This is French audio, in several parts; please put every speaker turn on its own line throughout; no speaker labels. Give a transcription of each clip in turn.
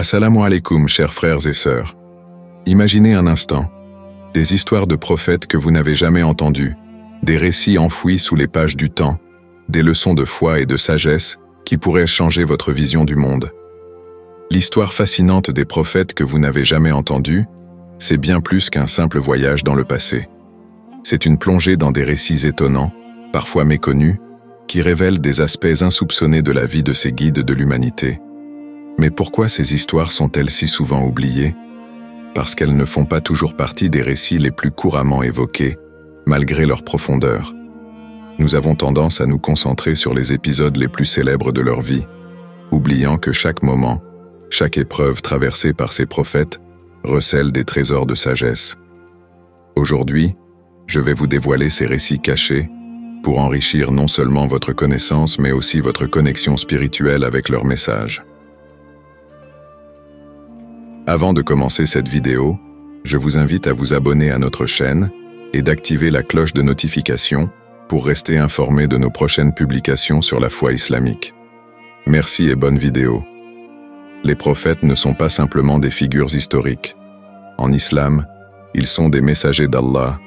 Assalamu alaikum, chers frères et sœurs. Imaginez un instant, des histoires de prophètes que vous n'avez jamais entendues, des récits enfouis sous les pages du temps, des leçons de foi et de sagesse qui pourraient changer votre vision du monde. L'histoire fascinante des prophètes que vous n'avez jamais entendue, c'est bien plus qu'un simple voyage dans le passé. C'est une plongée dans des récits étonnants, parfois méconnus, qui révèlent des aspects insoupçonnés de la vie de ces guides de l'humanité. Mais pourquoi ces histoires sont-elles si souvent oubliées? Parce qu'elles ne font pas toujours partie des récits les plus couramment évoqués, malgré leur profondeur. Nous avons tendance à nous concentrer sur les épisodes les plus célèbres de leur vie, oubliant que chaque moment, chaque épreuve traversée par ces prophètes recèle des trésors de sagesse. Aujourd'hui, je vais vous dévoiler ces récits cachés pour enrichir non seulement votre connaissance, mais aussi votre connexion spirituelle avec leur message. Avant de commencer cette vidéo, je vous invite à vous abonner à notre chaîne et d'activer la cloche de notification pour rester informé de nos prochaines publications sur la foi islamique. Merci et bonne vidéo. Les prophètes ne sont pas simplement des figures historiques. En islam, ils sont des messagers d'Allah,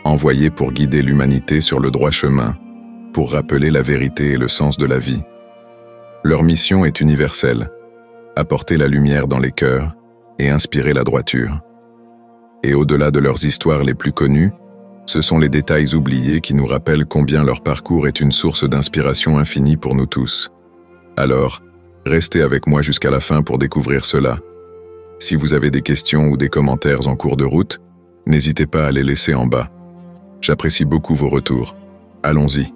envoyés pour guider l'humanité sur le droit chemin, pour rappeler la vérité et le sens de la vie. Leur mission est universelle, apporter la lumière dans les cœurs et inspirer la droiture. Et au-delà de leurs histoires les plus connues, ce sont les détails oubliés qui nous rappellent combien leur parcours est une source d'inspiration infinie pour nous tous. Alors, restez avec moi jusqu'à la fin pour découvrir cela. Si vous avez des questions ou des commentaires en cours de route, n'hésitez pas à les laisser en bas. J'apprécie beaucoup vos retours. Allons-y.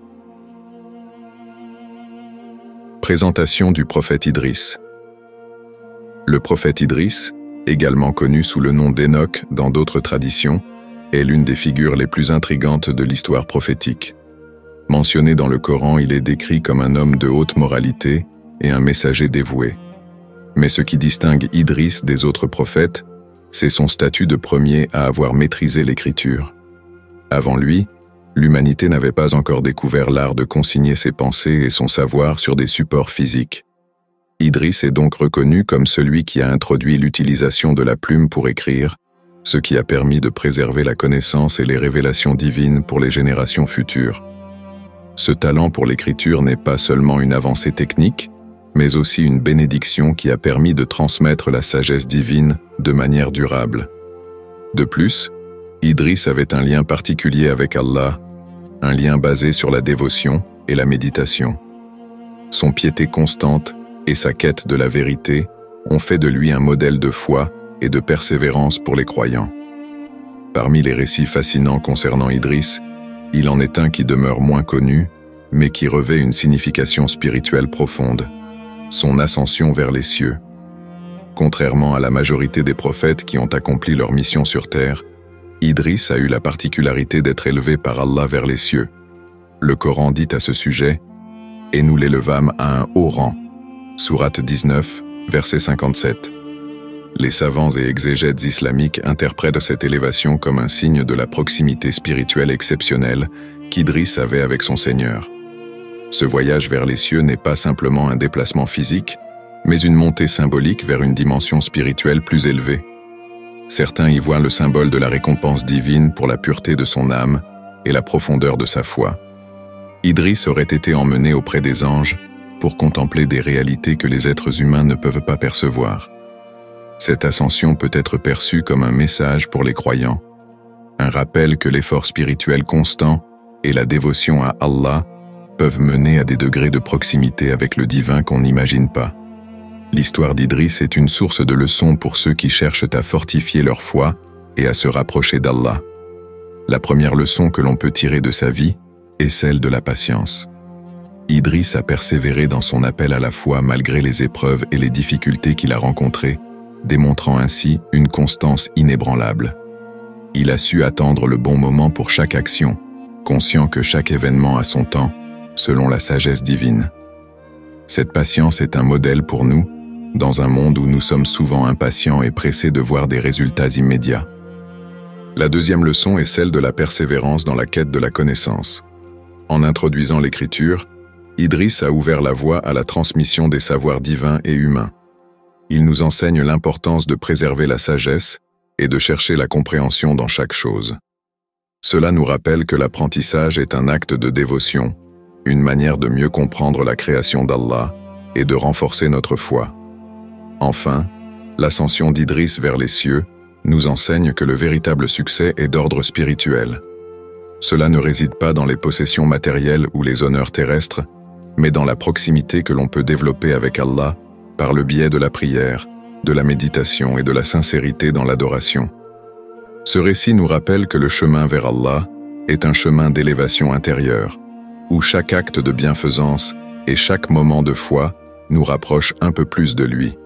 Présentation du prophète Idriss. Le prophète Idriss, également connu sous le nom d'Enoch dans d'autres traditions, est l'une des figures les plus intrigantes de l'histoire prophétique. Mentionné dans le Coran, il est décrit comme un homme de haute moralité et un messager dévoué. Mais ce qui distingue Idriss des autres prophètes, c'est son statut de premier à avoir maîtrisé l'écriture. Avant lui, l'humanité n'avait pas encore découvert l'art de consigner ses pensées et son savoir sur des supports physiques. Idriss est donc reconnu comme celui qui a introduit l'utilisation de la plume pour écrire, ce qui a permis de préserver la connaissance et les révélations divines pour les générations futures. Ce talent pour l'écriture n'est pas seulement une avancée technique, mais aussi une bénédiction qui a permis de transmettre la sagesse divine de manière durable. De plus, Idriss avait un lien particulier avec Allah, un lien basé sur la dévotion et la méditation. Son piété constante et sa quête de la vérité ont fait de lui un modèle de foi et de persévérance pour les croyants. Parmi les récits fascinants concernant Idriss, il en est un qui demeure moins connu, mais qui revêt une signification spirituelle profonde: son ascension vers les cieux. Contrairement à la majorité des prophètes qui ont accompli leur mission sur terre, Idriss a eu la particularité d'être élevé par Allah vers les cieux. Le Coran dit à ce sujet: « Et nous l'élevâmes à un haut rang » Sourate 19, verset 57. Les savants et exégètes islamiques interprètent cette élévation comme un signe de la proximité spirituelle exceptionnelle qu'Idriss avait avec son Seigneur. Ce voyage vers les cieux n'est pas simplement un déplacement physique, mais une montée symbolique vers une dimension spirituelle plus élevée. Certains y voient le symbole de la récompense divine pour la pureté de son âme et la profondeur de sa foi. Idriss aurait été emmené auprès des anges pour contempler des réalités que les êtres humains ne peuvent pas percevoir. Cette ascension peut être perçue comme un message pour les croyants, un rappel que l'effort spirituel constant et la dévotion à Allah peuvent mener à des degrés de proximité avec le divin qu'on n'imagine pas. L'histoire d'Idriss est une source de leçons pour ceux qui cherchent à fortifier leur foi et à se rapprocher d'Allah. La première leçon que l'on peut tirer de sa vie est celle de la patience. Idriss a persévéré dans son appel à la foi malgré les épreuves et les difficultés qu'il a rencontrées, démontrant ainsi une constance inébranlable. Il a su attendre le bon moment pour chaque action, conscient que chaque événement a son temps, selon la sagesse divine. Cette patience est un modèle pour nous, dans un monde où nous sommes souvent impatients et pressés de voir des résultats immédiats. La deuxième leçon est celle de la persévérance dans la quête de la connaissance. En introduisant l'écriture, Idriss a ouvert la voie à la transmission des savoirs divins et humains. Il nous enseigne l'importance de préserver la sagesse et de chercher la compréhension dans chaque chose. Cela nous rappelle que l'apprentissage est un acte de dévotion, une manière de mieux comprendre la création d'Allah et de renforcer notre foi. Enfin, l'ascension d'Idriss vers les cieux nous enseigne que le véritable succès est d'ordre spirituel. Cela ne réside pas dans les possessions matérielles ou les honneurs terrestres, mais dans la proximité que l'on peut développer avec Allah par le biais de la prière, de la méditation et de la sincérité dans l'adoration. Ce récit nous rappelle que le chemin vers Allah est un chemin d'élévation intérieure, où chaque acte de bienfaisance et chaque moment de foi nous rapproche un peu plus de lui.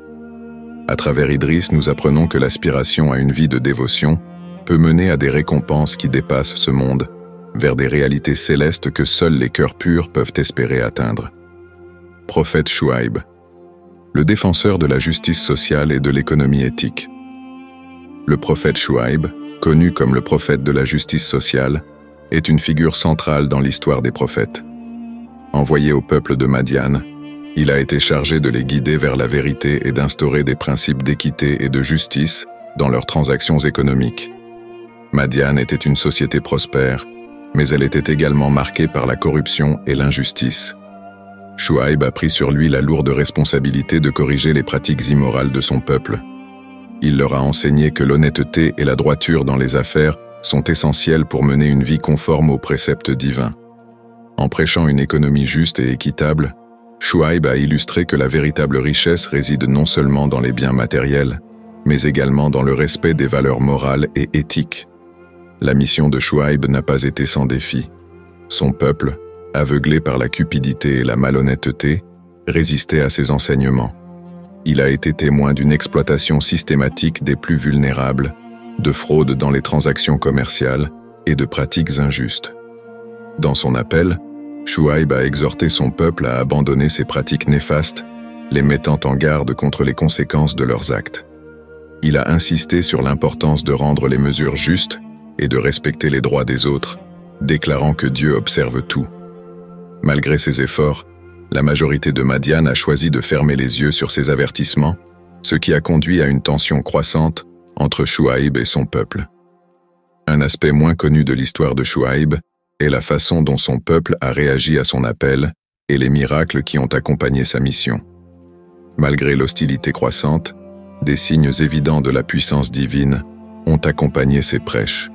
À travers Idriss, nous apprenons que l'aspiration à une vie de dévotion peut mener à des récompenses qui dépassent ce monde, vers des réalités célestes que seuls les cœurs purs peuvent espérer atteindre. Prophète Chouaïb, le défenseur de la justice sociale et de l'économie éthique. Le prophète Chouaïb, connu comme le prophète de la justice sociale, est une figure centrale dans l'histoire des prophètes. Envoyé au peuple de Madian, il a été chargé de les guider vers la vérité et d'instaurer des principes d'équité et de justice dans leurs transactions économiques. Madian était une société prospère, mais elle était également marquée par la corruption et l'injustice. Chouaïb a pris sur lui la lourde responsabilité de corriger les pratiques immorales de son peuple. Il leur a enseigné que l'honnêteté et la droiture dans les affaires sont essentielles pour mener une vie conforme aux préceptes divins. En prêchant une économie juste et équitable, Chouaïb a illustré que la véritable richesse réside non seulement dans les biens matériels, mais également dans le respect des valeurs morales et éthiques. La mission de Chouaïb n'a pas été sans défi. Son peuple, aveuglé par la cupidité et la malhonnêteté, résistait à ses enseignements. Il a été témoin d'une exploitation systématique des plus vulnérables, de fraude dans les transactions commerciales et de pratiques injustes. Dans son appel, Chouaïb a exhorté son peuple à abandonner ces pratiques néfastes, les mettant en garde contre les conséquences de leurs actes. Il a insisté sur l'importance de rendre les mesures justes et de respecter les droits des autres, déclarant que Dieu observe tout. Malgré ses efforts, la majorité de Madian a choisi de fermer les yeux sur ces avertissements, ce qui a conduit à une tension croissante entre Chouaïb et son peuple. Un aspect moins connu de l'histoire de Chouaïb est la façon dont son peuple a réagi à son appel et les miracles qui ont accompagné sa mission. Malgré l'hostilité croissante, des signes évidents de la puissance divine ont accompagné ses prêches.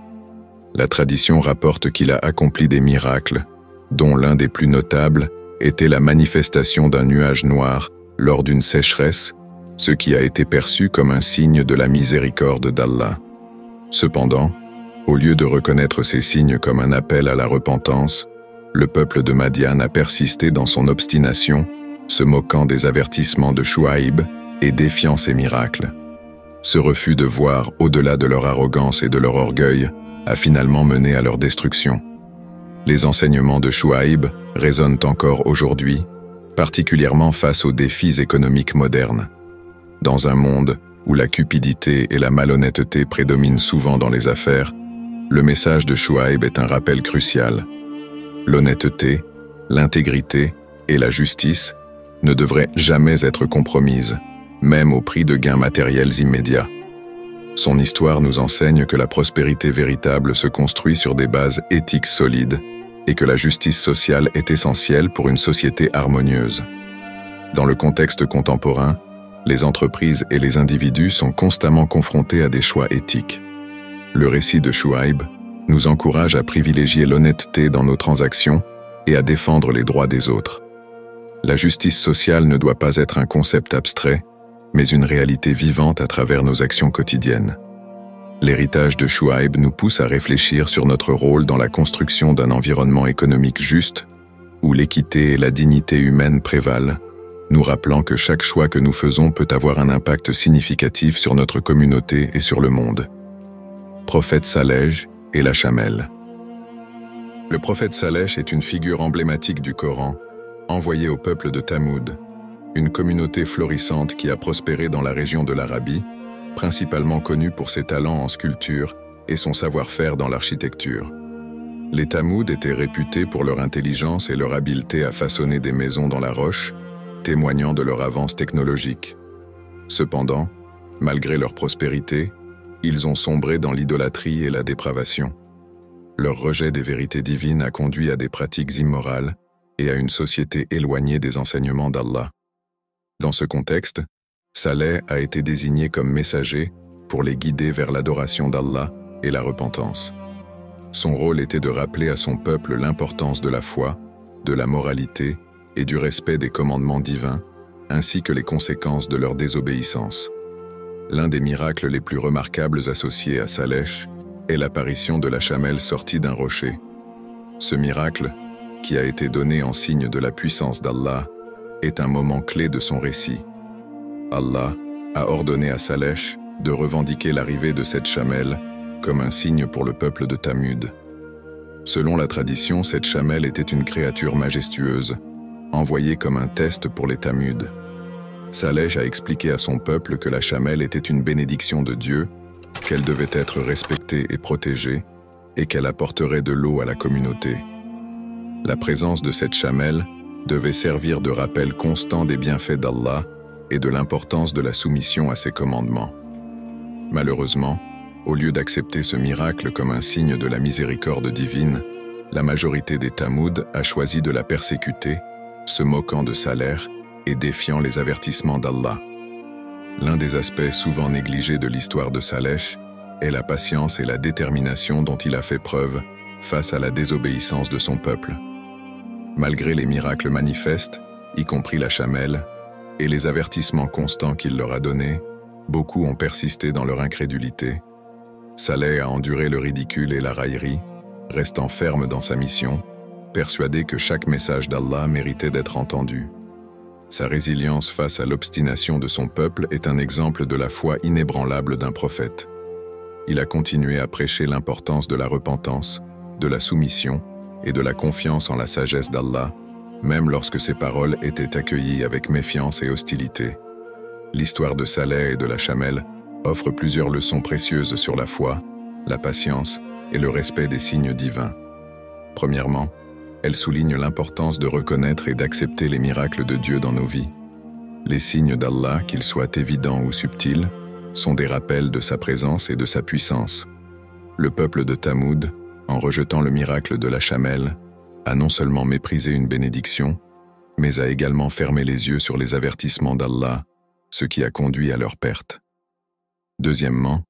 La tradition rapporte qu'il a accompli des miracles, dont l'un des plus notables était la manifestation d'un nuage noir lors d'une sécheresse, ce qui a été perçu comme un signe de la miséricorde d'Allah. Cependant, au lieu de reconnaître ces signes comme un appel à la repentance, le peuple de Madian a persisté dans son obstination, se moquant des avertissements de Chouaïb et défiant ses miracles. Ce refus de voir au-delà de leur arrogance et de leur orgueil a finalement mené à leur destruction. Les enseignements de Chouaïb résonnent encore aujourd'hui, particulièrement face aux défis économiques modernes. Dans un monde où la cupidité et la malhonnêteté prédominent souvent dans les affaires, le message de Chouaïb est un rappel crucial. L'honnêteté, l'intégrité et la justice ne devraient jamais être compromises, même au prix de gains matériels immédiats. Son histoire nous enseigne que la prospérité véritable se construit sur des bases éthiques solides et que la justice sociale est essentielle pour une société harmonieuse. Dans le contexte contemporain, les entreprises et les individus sont constamment confrontés à des choix éthiques. Le récit de Chouaïb nous encourage à privilégier l'honnêteté dans nos transactions et à défendre les droits des autres. La justice sociale ne doit pas être un concept abstrait, mais une réalité vivante à travers nos actions quotidiennes. L'héritage de Chouaïb nous pousse à réfléchir sur notre rôle dans la construction d'un environnement économique juste, où l'équité et la dignité humaine prévalent, nous rappelant que chaque choix que nous faisons peut avoir un impact significatif sur notre communauté et sur le monde. Prophète Saleh et la chamelle. Le prophète Saleh est une figure emblématique du Coran, envoyé au peuple de Thamoud, une communauté florissante qui a prospéré dans la région de l'Arabie, principalement connue pour ses talents en sculpture et son savoir-faire dans l'architecture. Les Thamoud étaient réputés pour leur intelligence et leur habileté à façonner des maisons dans la roche, témoignant de leur avance technologique. Cependant, malgré leur prospérité, ils ont sombré dans l'idolâtrie et la dépravation. Leur rejet des vérités divines a conduit à des pratiques immorales et à une société éloignée des enseignements d'Allah. Dans ce contexte, Saleh a été désigné comme messager pour les guider vers l'adoration d'Allah et la repentance. Son rôle était de rappeler à son peuple l'importance de la foi, de la moralité et du respect des commandements divins, ainsi que les conséquences de leur désobéissance. L'un des miracles les plus remarquables associés à Saleh est l'apparition de la chamelle sortie d'un rocher. Ce miracle, qui a été donné en signe de la puissance d'Allah, est un moment clé de son récit. Allah a ordonné à Saleh de revendiquer l'arrivée de cette chamelle comme un signe pour le peuple de Thamud. Selon la tradition, cette chamelle était une créature majestueuse, envoyée comme un test pour les Thamud. Saleh a expliqué à son peuple que la chamelle était une bénédiction de Dieu, qu'elle devait être respectée et protégée, et qu'elle apporterait de l'eau à la communauté. La présence de cette chamelle devait servir de rappel constant des bienfaits d'Allah et de l'importance de la soumission à ses commandements. Malheureusement, au lieu d'accepter ce miracle comme un signe de la miséricorde divine, la majorité des Thamud a choisi de la persécuter, se moquant de Saleh et défiant les avertissements d'Allah. L'un des aspects souvent négligés de l'histoire de Saleh est la patience et la détermination dont il a fait preuve face à la désobéissance de son peuple. Malgré les miracles manifestes, y compris la chamelle, et les avertissements constants qu'il leur a donnés, beaucoup ont persisté dans leur incrédulité. Saleh a enduré le ridicule et la raillerie, restant ferme dans sa mission, persuadé que chaque message d'Allah méritait d'être entendu. Sa résilience face à l'obstination de son peuple est un exemple de la foi inébranlable d'un prophète. Il a continué à prêcher l'importance de la repentance, de la soumission et de la confiance en la sagesse d'Allah, même lorsque ses paroles étaient accueillies avec méfiance et hostilité. L'histoire de Saleh et de la chamelle offre plusieurs leçons précieuses sur la foi, la patience et le respect des signes divins. Premièrement, elle souligne l'importance de reconnaître et d'accepter les miracles de Dieu dans nos vies. Les signes d'Allah, qu'ils soient évidents ou subtils, sont des rappels de sa présence et de sa puissance. Le peuple de Thamud, en rejetant le miracle de la chamelle, a non seulement méprisé une bénédiction, mais a également fermé les yeux sur les avertissements d'Allah, ce qui a conduit à leur perte. Deuxièmement,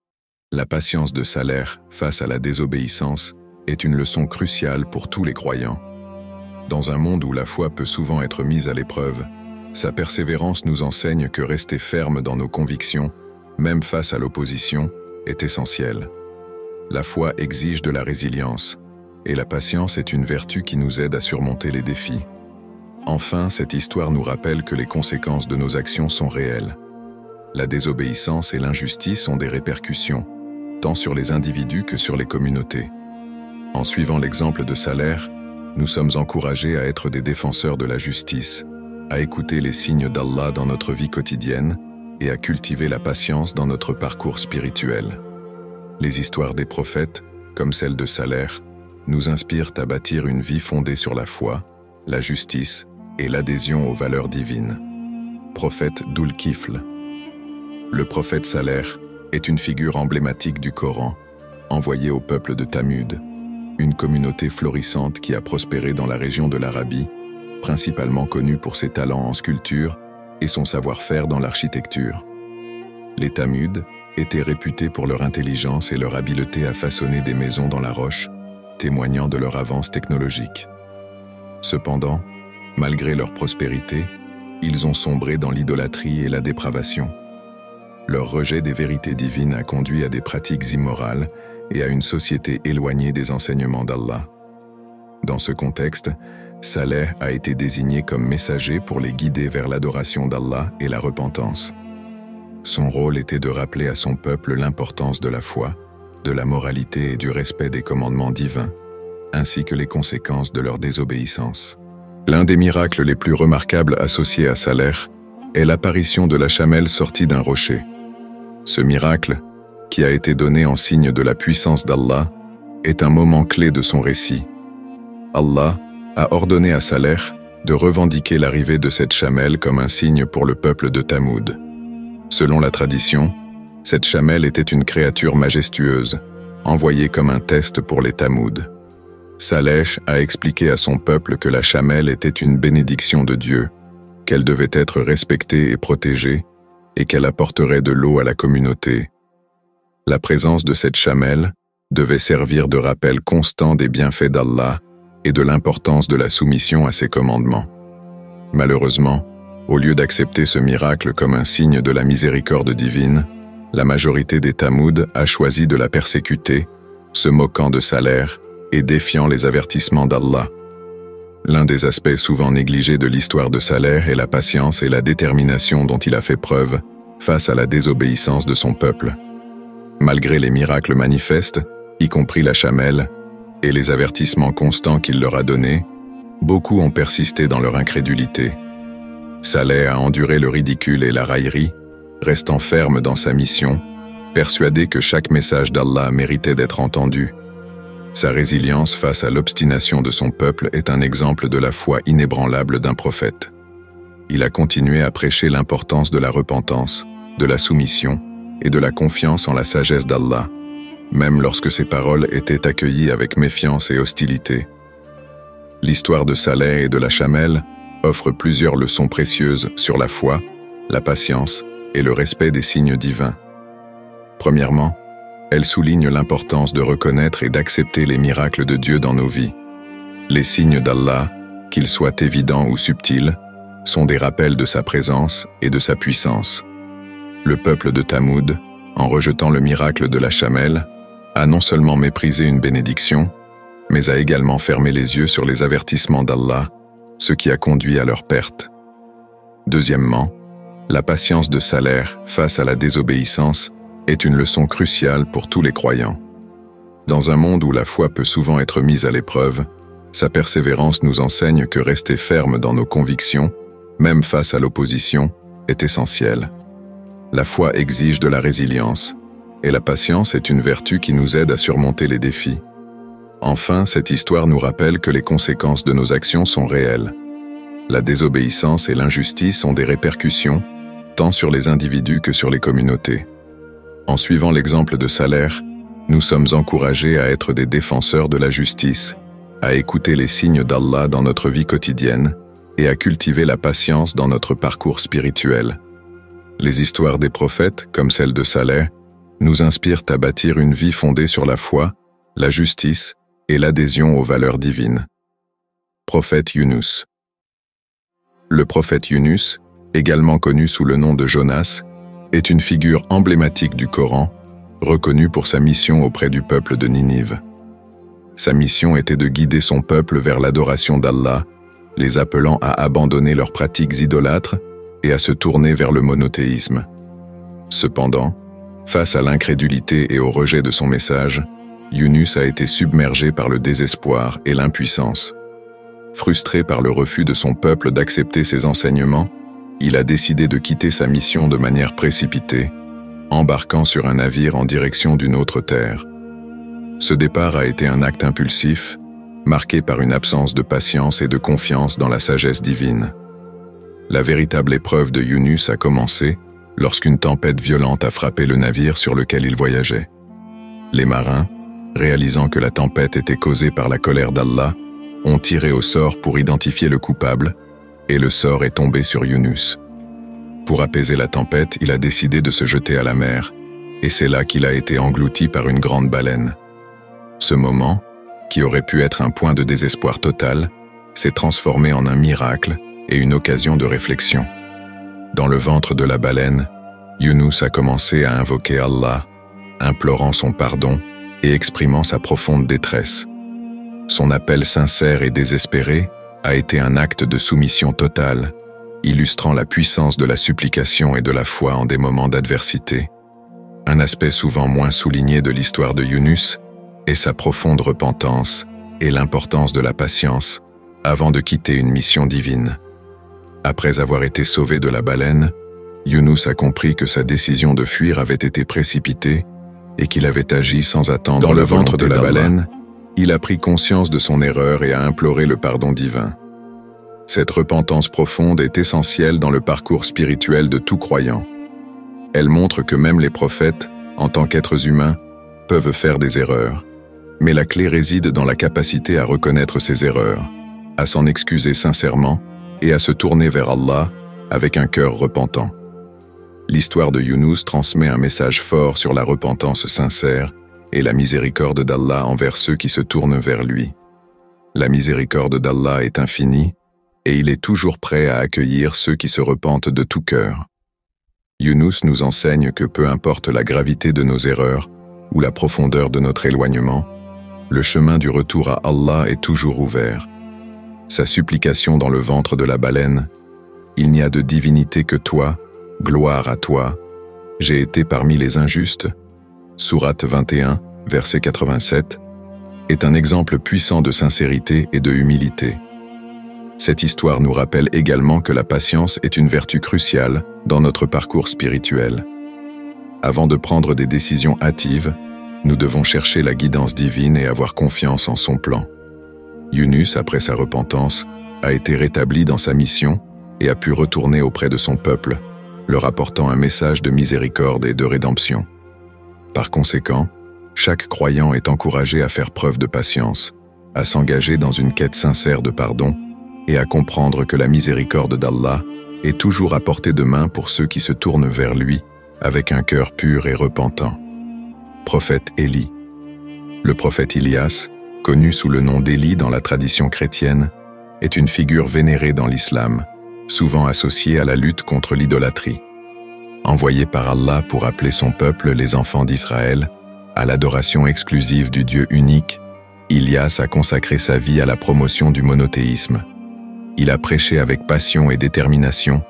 la patience de Saleh face à la désobéissance est une leçon cruciale pour tous les croyants. Dans un monde où la foi peut souvent être mise à l'épreuve, sa persévérance nous enseigne que rester ferme dans nos convictions, même face à l'opposition, est essentiel. La foi exige de la résilience, et la patience est une vertu qui nous aide à surmonter les défis. Enfin, cette histoire nous rappelle que les conséquences de nos actions sont réelles. La désobéissance et l'injustice ont des répercussions, tant sur les individus que sur les communautés. En suivant l'exemple de Saleh, nous sommes encouragés à être des défenseurs de la justice, à écouter les signes d'Allah dans notre vie quotidienne et à cultiver la patience dans notre parcours spirituel. Les histoires des prophètes, comme celle de Saleh, nous inspirent à bâtir une vie fondée sur la foi, la justice et l'adhésion aux valeurs divines. Prophète Dhul-Kifl. Le prophète Saleh est une figure emblématique du Coran, envoyé au peuple de Thamud, une communauté florissante qui a prospéré dans la région de l'Arabie, principalement connue pour ses talents en sculpture et son savoir-faire dans l'architecture. Les Thamud étaient réputés pour leur intelligence et leur habileté à façonner des maisons dans la roche, témoignant de leur avance technologique. Cependant, malgré leur prospérité, ils ont sombré dans l'idolâtrie et la dépravation. Leur rejet des vérités divines a conduit à des pratiques immorales et à une société éloignée des enseignements d'Allah. Dans ce contexte, Saleh a été désigné comme messager pour les guider vers l'adoration d'Allah et la repentance. Son rôle était de rappeler à son peuple l'importance de la foi, de la moralité et du respect des commandements divins, ainsi que les conséquences de leur désobéissance. L'un des miracles les plus remarquables associés à Saleh est l'apparition de la chamelle sortie d'un rocher. Ce miracle, qui a été donné en signe de la puissance d'Allah, est un moment clé de son récit. Allah a ordonné à Saleh de revendiquer l'arrivée de cette chamelle comme un signe pour le peuple de Thamud. Selon la tradition, cette chamelle était une créature majestueuse, envoyée comme un test pour les Tamouds. Saleh a expliqué à son peuple que la chamelle était une bénédiction de Dieu, qu'elle devait être respectée et protégée, et qu'elle apporterait de l'eau à la communauté. La présence de cette chamelle devait servir de rappel constant des bienfaits d'Allah et de l'importance de la soumission à ses commandements. Malheureusement, au lieu d'accepter ce miracle comme un signe de la miséricorde divine, la majorité des Tamouds a choisi de la persécuter, se moquant de Saleh et défiant les avertissements d'Allah. L'un des aspects souvent négligés de l'histoire de Saleh est la patience et la détermination dont il a fait preuve face à la désobéissance de son peuple. Malgré les miracles manifestes, y compris la chamelle, et les avertissements constants qu'il leur a donnés, beaucoup ont persisté dans leur incrédulité. Saleh a enduré le ridicule et la raillerie, restant ferme dans sa mission, persuadé que chaque message d'Allah méritait d'être entendu. Sa résilience face à l'obstination de son peuple est un exemple de la foi inébranlable d'un prophète. Il a continué à prêcher l'importance de la repentance, de la soumission et de la confiance en la sagesse d'Allah, même lorsque ses paroles étaient accueillies avec méfiance et hostilité. L'histoire de Saleh et de la chamelle offre plusieurs leçons précieuses sur la foi, la patience et le respect des signes divins. Premièrement, elle souligne l'importance de reconnaître et d'accepter les miracles de Dieu dans nos vies. Les signes d'Allah, qu'ils soient évidents ou subtils, sont des rappels de sa présence et de sa puissance. Le peuple de Tamoud, en rejetant le miracle de la chamelle, a non seulement méprisé une bénédiction, mais a également fermé les yeux sur les avertissements d'Allah, ce qui a conduit à leur perte. Deuxièmement, la patience de Saleh face à la désobéissance est une leçon cruciale pour tous les croyants. Dans un monde où la foi peut souvent être mise à l'épreuve, sa persévérance nous enseigne que rester ferme dans nos convictions, même face à l'opposition, est essentiel. La foi exige de la résilience, et la patience est une vertu qui nous aide à surmonter les défis. Enfin, cette histoire nous rappelle que les conséquences de nos actions sont réelles. La désobéissance et l'injustice ont des répercussions, tant sur les individus que sur les communautés. En suivant l'exemple de Saleh, nous sommes encouragés à être des défenseurs de la justice, à écouter les signes d'Allah dans notre vie quotidienne et à cultiver la patience dans notre parcours spirituel. Les histoires des prophètes, comme celle de Saleh, nous inspirent à bâtir une vie fondée sur la foi, la justice et l'adhésion aux valeurs divines. Prophète Yunus. Le prophète Yunus, également connu sous le nom de Jonas, est une figure emblématique du Coran, reconnue pour sa mission auprès du peuple de Ninive. Sa mission était de guider son peuple vers l'adoration d'Allah, les appelant à abandonner leurs pratiques idolâtres et à se tourner vers le monothéisme. Cependant, face à l'incrédulité et au rejet de son message, Yunus a été submergé par le désespoir et l'impuissance. Frustré par le refus de son peuple d'accepter ses enseignements, il a décidé de quitter sa mission de manière précipitée, embarquant sur un navire en direction d'une autre terre. Ce départ a été un acte impulsif, marqué par une absence de patience et de confiance dans la sagesse divine. La véritable épreuve de Yunus a commencé lorsqu'une tempête violente a frappé le navire sur lequel il voyageait. Les marins, réalisant que la tempête était causée par la colère d'Allah, ont tiré au sort pour identifier le coupable, et le sort est tombé sur Yunus. Pour apaiser la tempête, il a décidé de se jeter à la mer, et c'est là qu'il a été englouti par une grande baleine. Ce moment, qui aurait pu être un point de désespoir total, s'est transformé en un miracle et une occasion de réflexion. Dans le ventre de la baleine, Yunus a commencé à invoquer Allah, implorant son pardon et exprimant sa profonde détresse. Son appel sincère et désespéré a été un acte de soumission totale, illustrant la puissance de la supplication et de la foi en des moments d'adversité. Un aspect souvent moins souligné de l'histoire de Yunus est sa profonde repentance et l'importance de la patience avant de quitter une mission divine. Après avoir été sauvé de la baleine, Yunus a compris que sa décision de fuir avait été précipitée et qu'il avait agi sans attendre. Dans le ventre de la baleine, il a pris conscience de son erreur et a imploré le pardon divin. Cette repentance profonde est essentielle dans le parcours spirituel de tout croyant. Elle montre que même les prophètes, en tant qu'êtres humains, peuvent faire des erreurs. Mais la clé réside dans la capacité à reconnaître ces erreurs, à s'en excuser sincèrement et à se tourner vers Allah avec un cœur repentant. L'histoire de Younous transmet un message fort sur la repentance sincère et la miséricorde d'Allah envers ceux qui se tournent vers lui. La miséricorde d'Allah est infinie et il est toujours prêt à accueillir ceux qui se repentent de tout cœur. Younous nous enseigne que peu importe la gravité de nos erreurs ou la profondeur de notre éloignement, le chemin du retour à Allah est toujours ouvert. Sa supplication dans le ventre de la baleine, « Il n'y a de divinité que toi, gloire à toi, j'ai été parmi les injustes » Sourate 21, verset 87, est un exemple puissant de sincérité et de humilité. Cette histoire nous rappelle également que la patience est une vertu cruciale dans notre parcours spirituel. Avant de prendre des décisions hâtives, nous devons chercher la guidance divine et avoir confiance en son plan. Younous, après sa repentance, a été rétabli dans sa mission et a pu retourner auprès de son peuple, leur apportant un message de miséricorde et de rédemption. Par conséquent, chaque croyant est encouragé à faire preuve de patience, à s'engager dans une quête sincère de pardon et à comprendre que la miséricorde d'Allah est toujours à portée de main pour ceux qui se tournent vers lui avec un cœur pur et repentant. Prophète Élie. Le prophète Ilias, connu sous le nom d'Élie dans la tradition chrétienne, est une figure vénérée dans l'islam, souvent associée à la lutte contre l'idolâtrie. Envoyé par Allah pour appeler son peuple, les enfants d'Israël, à l'adoration exclusive du Dieu unique, Ilias a consacré sa vie à la promotion du monothéisme. Il a prêché avec passion et détermination,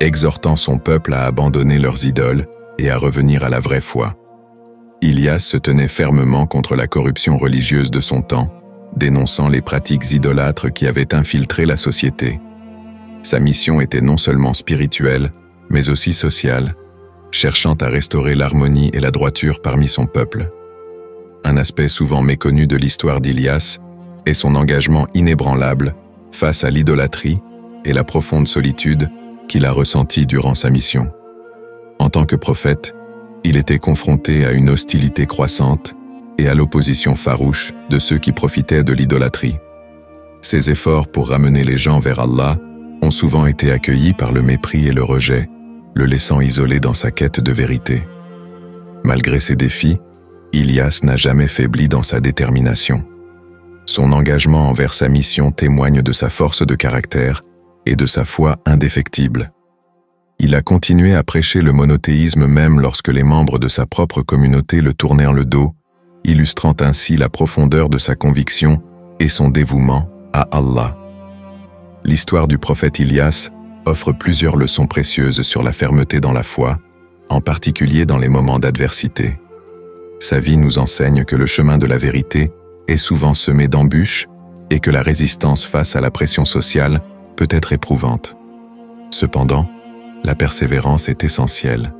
exhortant son peuple à abandonner leurs idoles et à revenir à la vraie foi. Ilias se tenait fermement contre la corruption religieuse de son temps, dénonçant les pratiques idolâtres qui avaient infiltré la société. Sa mission était non seulement spirituelle, mais aussi sociale, cherchant à restaurer l'harmonie et la droiture parmi son peuple. Un aspect souvent méconnu de l'histoire d'Ilias est son engagement inébranlable face à l'idolâtrie et la profonde solitude qu'il a ressentie durant sa mission. En tant que prophète, il était confronté à une hostilité croissante et à l'opposition farouche de ceux qui profitaient de l'idolâtrie. Ses efforts pour ramener les gens vers Allah ont souvent été accueillis par le mépris et le rejet, le laissant isolé dans sa quête de vérité. Malgré ces défis, Ilias n'a jamais faibli dans sa détermination. Son engagement envers sa mission témoigne de sa force de caractère et de sa foi indéfectible. Il a continué à prêcher le monothéisme même lorsque les membres de sa propre communauté le tournèrent le dos, illustrant ainsi la profondeur de sa conviction et son dévouement à Allah. L'histoire du prophète Ilias offre plusieurs leçons précieuses sur la fermeté dans la foi, en particulier dans les moments d'adversité. Sa vie nous enseigne que le chemin de la vérité est souvent semé d'embûches et que la résistance face à la pression sociale peut être éprouvante. Cependant, la persévérance est essentielle.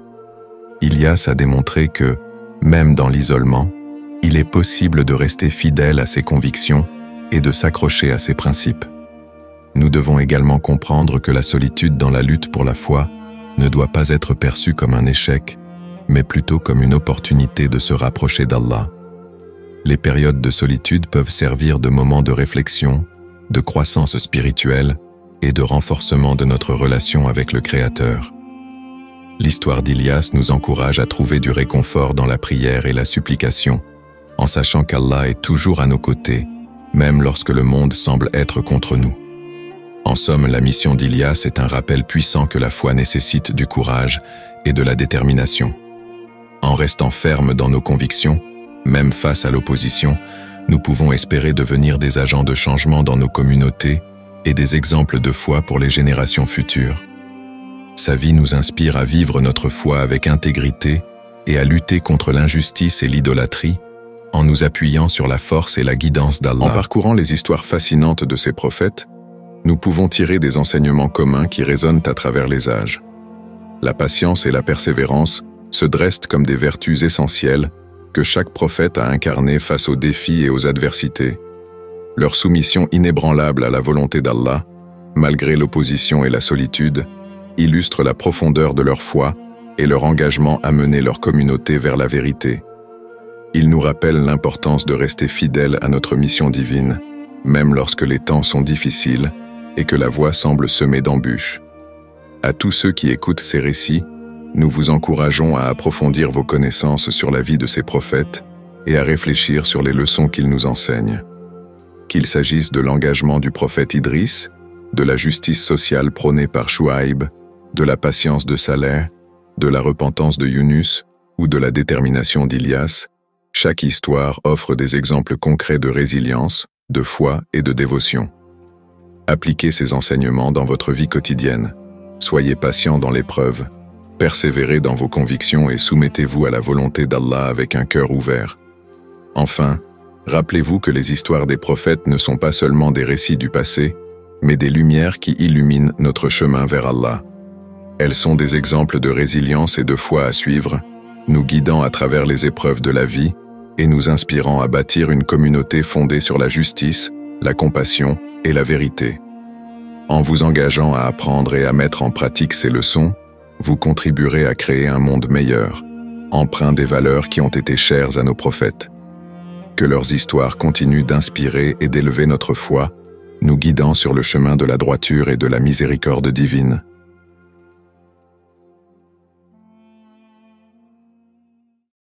Ilias a démontré que, même dans l'isolement, il est possible de rester fidèle à ses convictions et de s'accrocher à ses principes. Nous devons également comprendre que la solitude dans la lutte pour la foi ne doit pas être perçue comme un échec, mais plutôt comme une opportunité de se rapprocher d'Allah. Les périodes de solitude peuvent servir de moments de réflexion, de croissance spirituelle et de renforcement de notre relation avec le Créateur. L'histoire d'Ilias nous encourage à trouver du réconfort dans la prière et la supplication, en sachant qu'Allah est toujours à nos côtés, même lorsque le monde semble être contre nous. En somme, la mission d'Ilias est un rappel puissant que la foi nécessite du courage et de la détermination. En restant fermes dans nos convictions, même face à l'opposition, nous pouvons espérer devenir des agents de changement dans nos communautés et des exemples de foi pour les générations futures. Sa vie nous inspire à vivre notre foi avec intégrité et à lutter contre l'injustice et l'idolâtrie, en nous appuyant sur la force et la guidance d'Allah. En parcourant les histoires fascinantes de ces prophètes, nous pouvons tirer des enseignements communs qui résonnent à travers les âges. La patience et la persévérance se dressent comme des vertus essentielles que chaque prophète a incarnées face aux défis et aux adversités. Leur soumission inébranlable à la volonté d'Allah, malgré l'opposition et la solitude, illustre la profondeur de leur foi et leur engagement à mener leur communauté vers la vérité. Ils nous rappellent l'importance de rester fidèles à notre mission divine, même lorsque les temps sont difficiles et que la voie semble semée d'embûches. À tous ceux qui écoutent ces récits, nous vous encourageons à approfondir vos connaissances sur la vie de ces prophètes et à réfléchir sur les leçons qu'ils nous enseignent. Qu'il s'agisse de l'engagement du prophète Idriss, de la justice sociale prônée par Chouaïb, de la patience de Saleh, de la repentance de Yunus ou de la détermination d'Ilias, chaque histoire offre des exemples concrets de résilience, de foi et de dévotion. Appliquez ces enseignements dans votre vie quotidienne. Soyez patient dans l'épreuve, persévérez dans vos convictions et soumettez-vous à la volonté d'Allah avec un cœur ouvert. Enfin, rappelez-vous que les histoires des prophètes ne sont pas seulement des récits du passé, mais des lumières qui illuminent notre chemin vers Allah. Elles sont des exemples de résilience et de foi à suivre, nous guidant à travers les épreuves de la vie et nous inspirant à bâtir une communauté fondée sur la justice, la compassion et la vérité. En vous engageant à apprendre et à mettre en pratique ces leçons, vous contribuerez à créer un monde meilleur, empreint des valeurs qui ont été chères à nos prophètes. Que leurs histoires continuent d'inspirer et d'élever notre foi, nous guidant sur le chemin de la droiture et de la miséricorde divine.